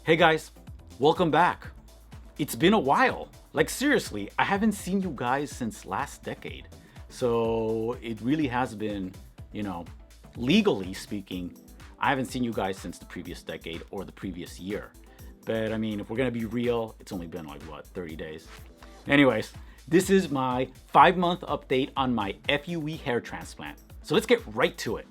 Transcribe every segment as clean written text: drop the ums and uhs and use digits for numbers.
Hey guys, welcome back. It's been a while. Like seriously, I haven't seen you guys since last decade. So it really has been, legally speaking, I haven't seen you guys since the previous decade or the previous year. But I mean, if we're gonna be real, it's only been like what, 30 days? Anyways, this is my 5-month update on my FUE hair transplant. So let's get right to it.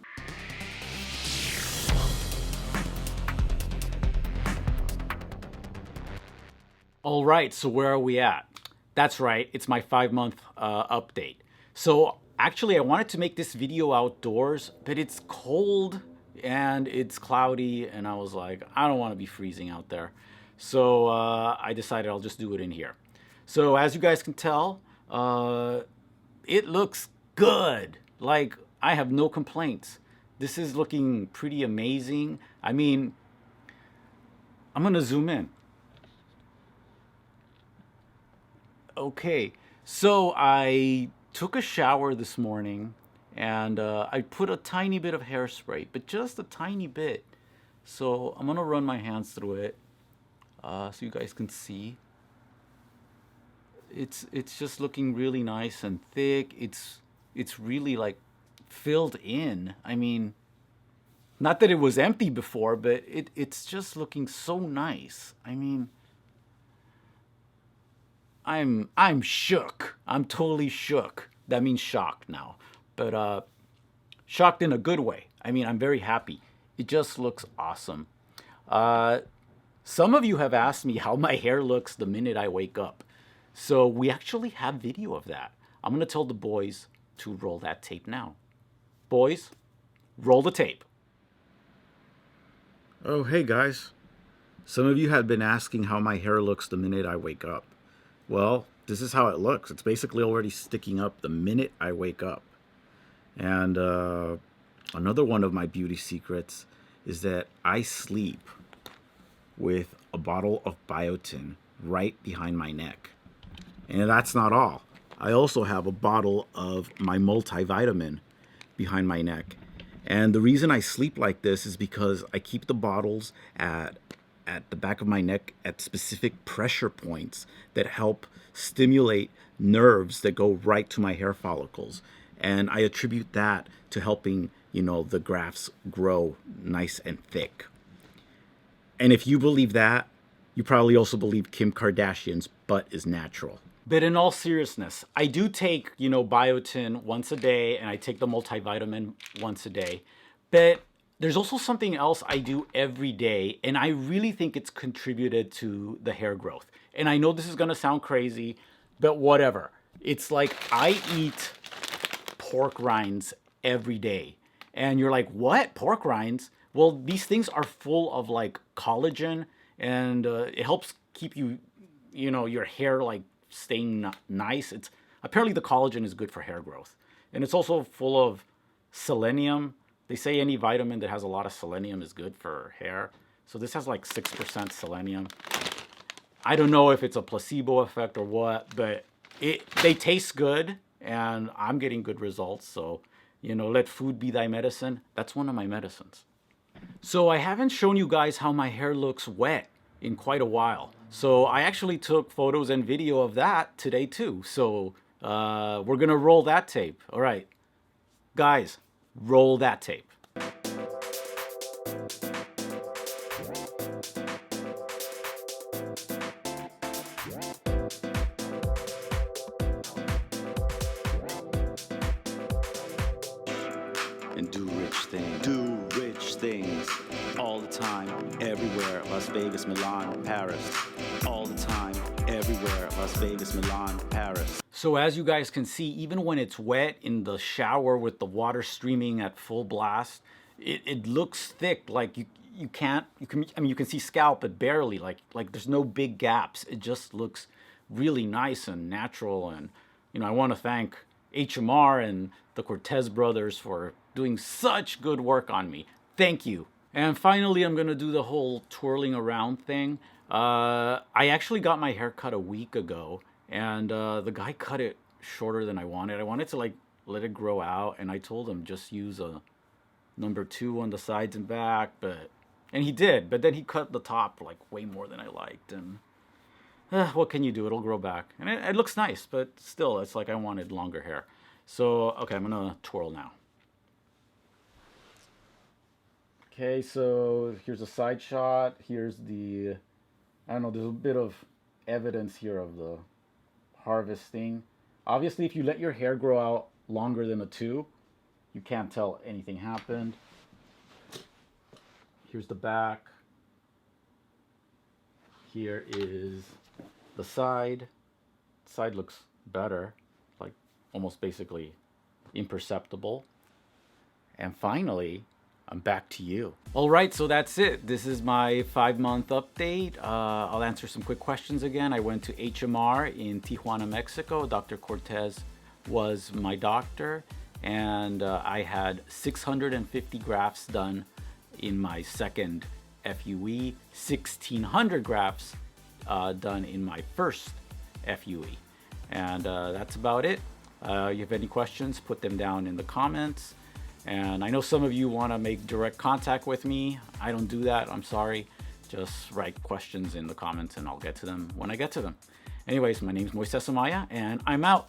All right, so where are we at? That's right, it's my 5-month update. So actually I wanted to make this video outdoors, but it's cold and it's cloudy and I was like, I don't want to be freezing out there. So I decided I'll just do it in here. So as you guys can tell, it looks good. Like I have no complaints. This is looking pretty amazing. I mean, I'm gonna zoom in. Okay, so I took a shower this morning and I put a tiny bit of hairspray, but just a tiny bit. So I'm gonna run my hands through it so you guys can see. It's just looking really nice and thick. It's really like filled in. I mean, not that it was empty before, but it's just looking so nice. I mean, I'm shook. I'm totally shook. That means shocked now. But shocked in a good way. I mean, I'm very happy. It just looks awesome. Some of you have asked me how my hair looks the minute I wake up. So we actually have video of that. I'm gonna tell the boys to roll that tape now. Boys, roll the tape. Oh, hey guys. Some of you have been asking how my hair looks the minute I wake up. Well, this is how it looks. It's basically already sticking up the minute I wake up. And another one of my beauty secrets is that I sleep with a bottle of biotin right behind my neck. And that's not all. I also have a bottle of my multivitamin behind my neck. And the reason I sleep like this is because I keep the bottles at the back of my neck at specific pressure points that help stimulate nerves that go right to my hair follicles. And I attribute that to helping, the grafts grow nice and thick. And if you believe that, you probably also believe Kim Kardashian's butt is natural. But in all seriousness, I do take, biotin once a day and I take the multivitamin once a day. But there's also something else I do every day, and I really think it's contributed to the hair growth. And I know this is gonna sound crazy, but whatever. It's like I eat pork rinds every day. And you're like, what? Pork rinds? Well, these things are full of like collagen, and it helps keep your hair like staying nice. It's apparently the collagen is good for hair growth, and it's also full of selenium. They say any vitamin that has a lot of selenium is good for hair. So this has like 6% selenium. I don't know if it's a placebo effect or what, but they taste good and I'm getting good results. So, let food be thy medicine. That's one of my medicines. So I haven't shown you guys how my hair looks wet in quite a while. So I actually took photos and video of that today too. So we're gonna roll that tape. All right, guys, roll that tape. And do rich things. Do rich things. All the time, everywhere. Las Vegas, Milan, Paris. All the time, everywhere. Las Vegas, Milan, Paris. So as you guys can see, even when it's wet in the shower with the water streaming at full blast, it looks thick. Like you can see scalp, but barely. Like there's no big gaps. It just looks really nice and natural. And I want to thank HMR and the Cortez brothers for doing such good work on me. Thank you. And finally, I'm gonna do the whole twirling around thing. I actually got my hair cut a week ago, and the guy cut it shorter than I wanted. I wanted to like let it grow out, and I told him just use a number 2 on the sides and back, but And he did, but then he cut the top like way more than I liked. And what can you do? It'll grow back. And it looks nice, but still, it's like I wanted longer hair. So, okay, I'm gonna twirl now. Okay, so here's a side shot. Here's the, I don't know, there's a bit of evidence here of the harvesting. Obviously, if you let your hair grow out longer than a 2, you can't tell anything happened. Here's the back. Here is the side. Side looks better, like almost basically imperceptible. And finally, I'm back to you. All right, so that's it. This is my 5-month update. I'll answer some quick questions again. I went to HMR in Tijuana, Mexico. Dr. Cortez was my doctor, and I had 650 grafts done in my second FUE, 1,600 grafts done in my first FUE. And that's about it. You have any questions, put them down in the comments. And I know some of you want to make direct contact with me. I don't do that, I'm sorry. Just write questions in the comments and I'll get to them when I get to them. Anyways, my name's Moises Amaya and I'm out.